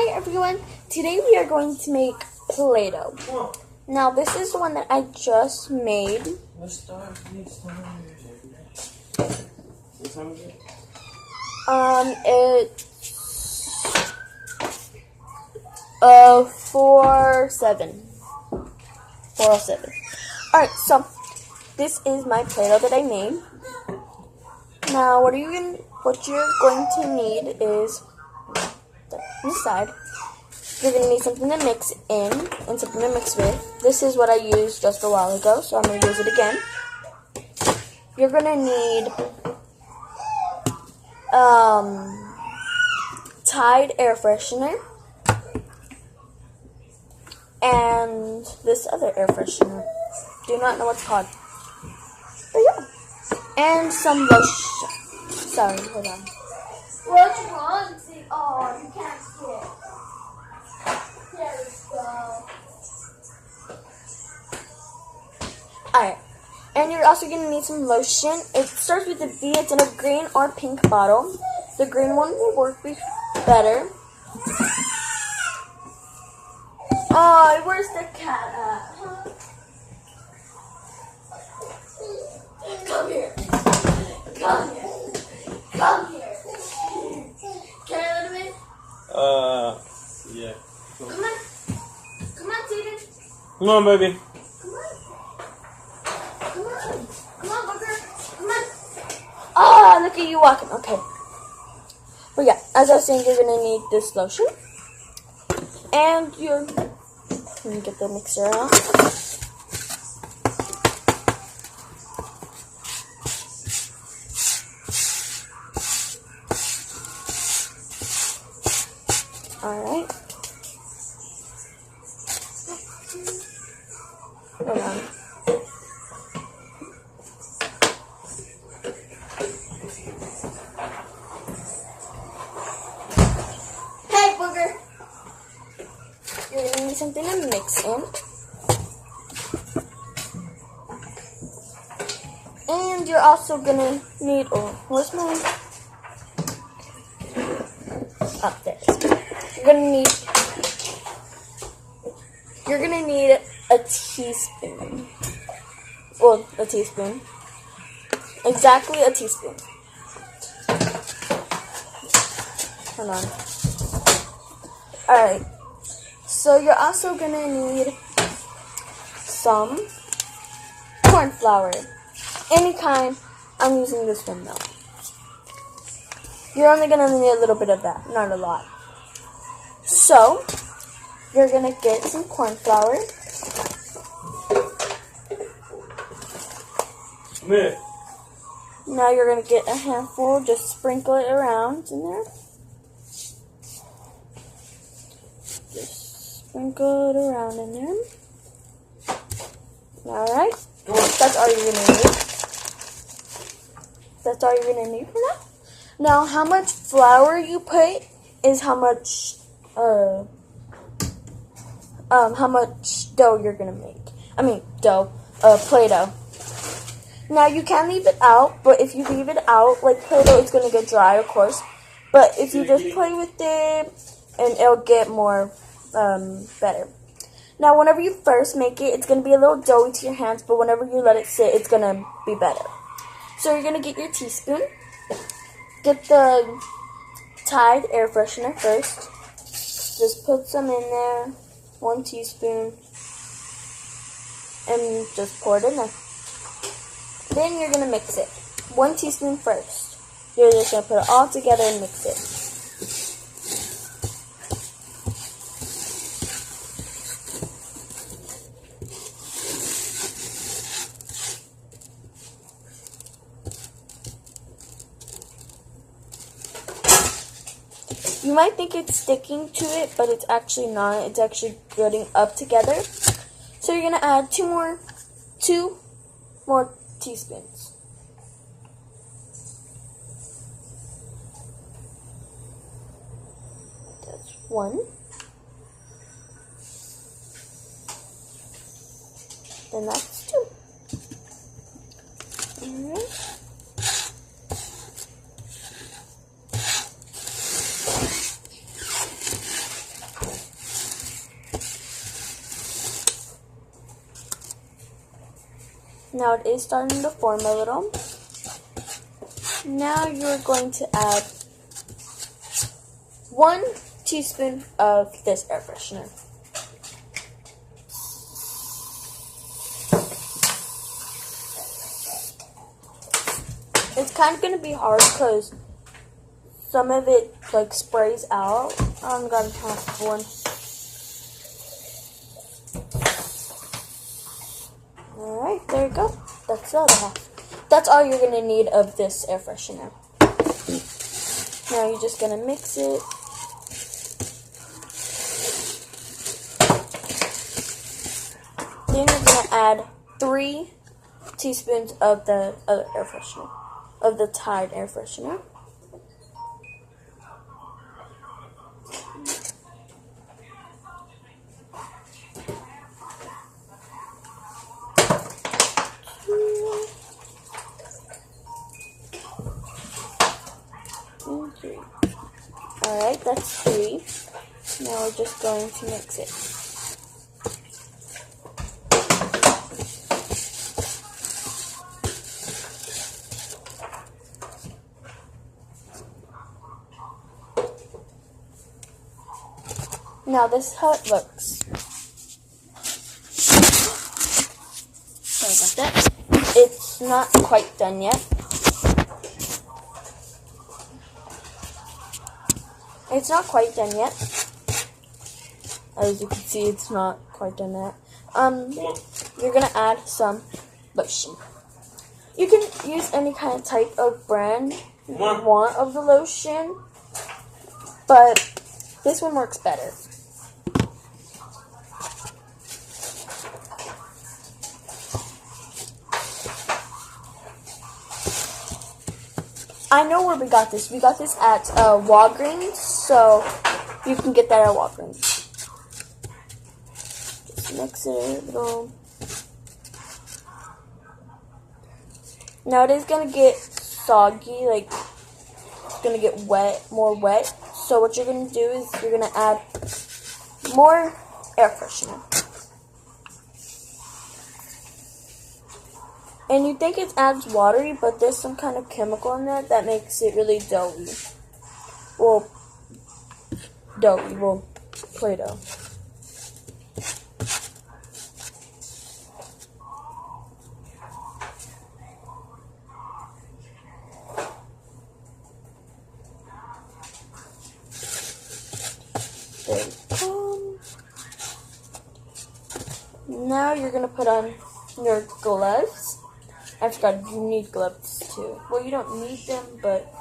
Hi everyone, today we are going to make Play-Doh. Now this is the one that I just made. It's 407. Alright, so this is my Play-Doh that I made. Now what you're going to need is inside. You're going to need something to mix in and something to mix with. This is what I used just a while ago, so I'm going to use it again. You're going to need Tide air freshener and this other air freshener. Do not know what it's called. But yeah. And some lotion. Sorry, hold on. What's wrong? Oh, you can't see it. There we go. Alright. And you're also going to need some lotion. It starts with a V. It's in a green or pink bottle. The green one will work better. Oh, where's the cat at? Huh? Come here. Come here. Come here. Can I let him in? Yeah. Come on. Come on, Tatum. Come on, baby. Come on. Come on. Come on, Booker. Come on. Oh, look at you walking. Okay. But yeah, as I was saying, you're going to need this lotion. And let me get the mixer out. Alright. Hold on. Hey, Booger! You're going to need something to mix in. And you're also going to need, where's mine? Up there. You're gonna need a teaspoon. Well, a teaspoon. Exactly a teaspoon. Hold on. Alright. So you're also gonna need some corn flour. Any kind. I'm using this one though. You're only gonna need a little bit of that, not a lot. So, you're going to get some corn flour. Now you're going to get a handful, just sprinkle it around in there. Just sprinkle it around in there. Alright, that's all you're going to need. That's all you're going to need for now. Now, how much flour you put is how much dough you're gonna make. I mean, Play-Doh. Now, you can leave it out, but if you leave it out, like Play-Doh, it's gonna get dry, of course. But if you just play with it, and it'll get more, better. Now, whenever you first make it, it's gonna be a little doughy to your hands, but whenever you let it sit, it's gonna be better. So, you're gonna get your teaspoon. Get the Tide air freshener first. Just put some in there, 1 teaspoon, and just pour it in there. Then you're going to mix it. 1 teaspoon first. You're just going to put it all together and mix it. You might think it's sticking to it, but it's actually not. It's actually getting up together. So you're going to add 2 more teaspoons. That's 1. Then that's 2. Alright. Now it is starting to form a little. Now you're going to add 1 teaspoon of this air freshener. It's kind of going to be hard because some of it like sprays out. I'm going to have one. Alright, there you go. That's the other half. That's all you're going to need of this air freshener. Now you're just going to mix it. Then you're going to add 3 teaspoons of the other air freshener, of the Tide air freshener. And 3. Alright, that's 3. Now we're just going to mix it. Now this is how it looks. Sorry about that. It's not quite done yet. It's not quite done yet. As you can see, it's not quite done yet. You're gonna add some lotion. You can use any kind of type of brand you want of the lotion, but this one works better. I know where we got this. We got this at Walgreens, so you can get that at Walgreens. Just mix it a little. Now it is going to get soggy, like it's going to get wet, more wet. So what you're going to do is you're going to add more air freshener. And you think it adds watery, but there's some kind of chemical in there that makes it really doughy. Well, Play-Doh. There you go. Now you're going to put on your gloves. I forgot you need gloves too. Well, you don't need them, but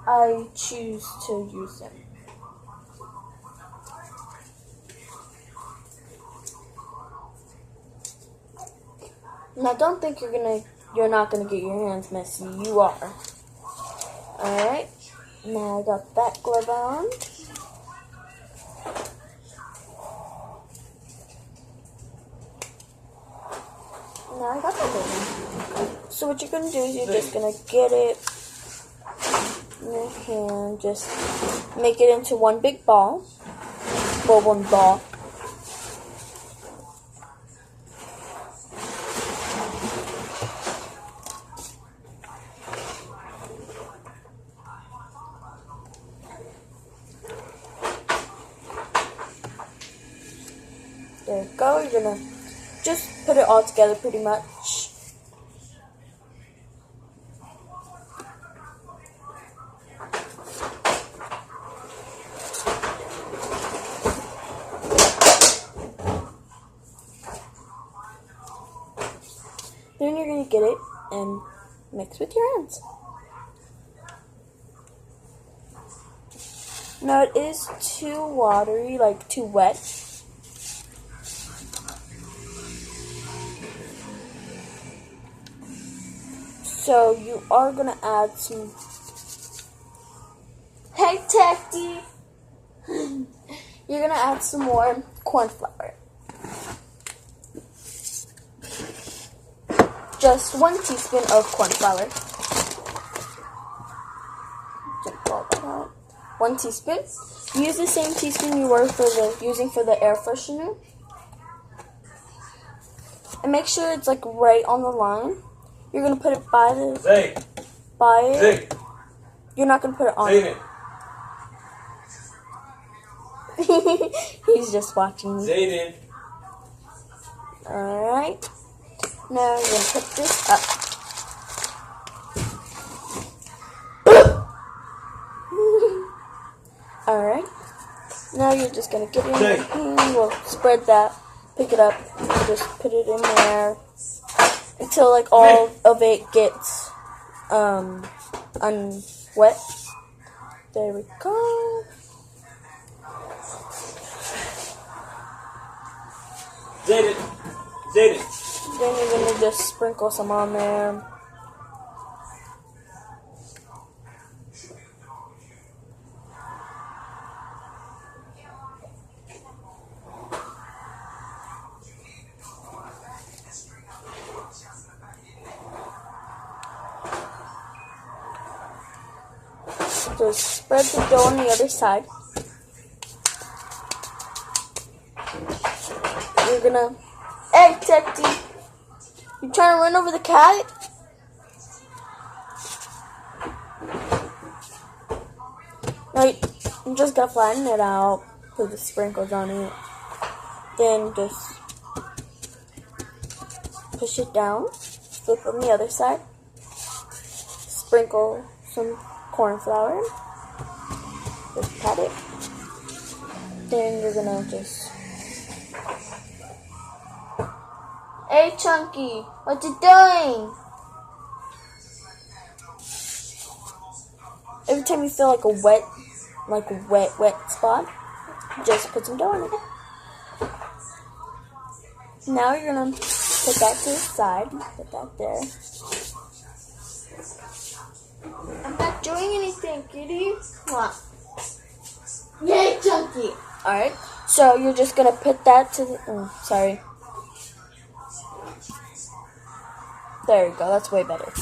I choose to use them. Now, don't think you're not gonna get your hands messy. You are. All right. Now I got that glove on. Now I got that glove on. So what you're gonna do is you're just gonna get it in your hand, just make it into one big ball. Well, one ball. There you go. You're gonna just put it all together pretty much. Then you're going to get it and mix with your hands. Now it is too watery, like too wet. So you are going to add some... Hey, Techie! You're going to add some more corn flour. Just 1 teaspoon of corn flour. Just roll that out. 1 teaspoon. Use the same teaspoon you were using for the air freshener. and make sure it's like right on the line. You're gonna put it by it. Zay. You're not gonna put it on. Zay. He's just watching me. Zayden. Alright. Now we're gonna put this up. Alright. Now you're just gonna get in there. We'll spread that. Pick it up. And just put it in there. Until like all of it gets wet. There we go. Zayden. Then you're gonna just sprinkle some on there. Just spread the dough on the other side. You're gonna, hey Tecty, you trying to run over the cat? No, you just gotta flatten it out, put the sprinkles on it, then just push it down, flip on the other side, sprinkle some corn flour, just pat it, then you're gonna just, hey Chunky, what you doing? Every time you feel like a wet spot, just put some dough on it. Now you're gonna put that to the side, put that there. I'm not doing anything, kitty. Come on. Yay, Chunky. Alright, so you're just gonna put that to the, sorry. There you go, that's way better.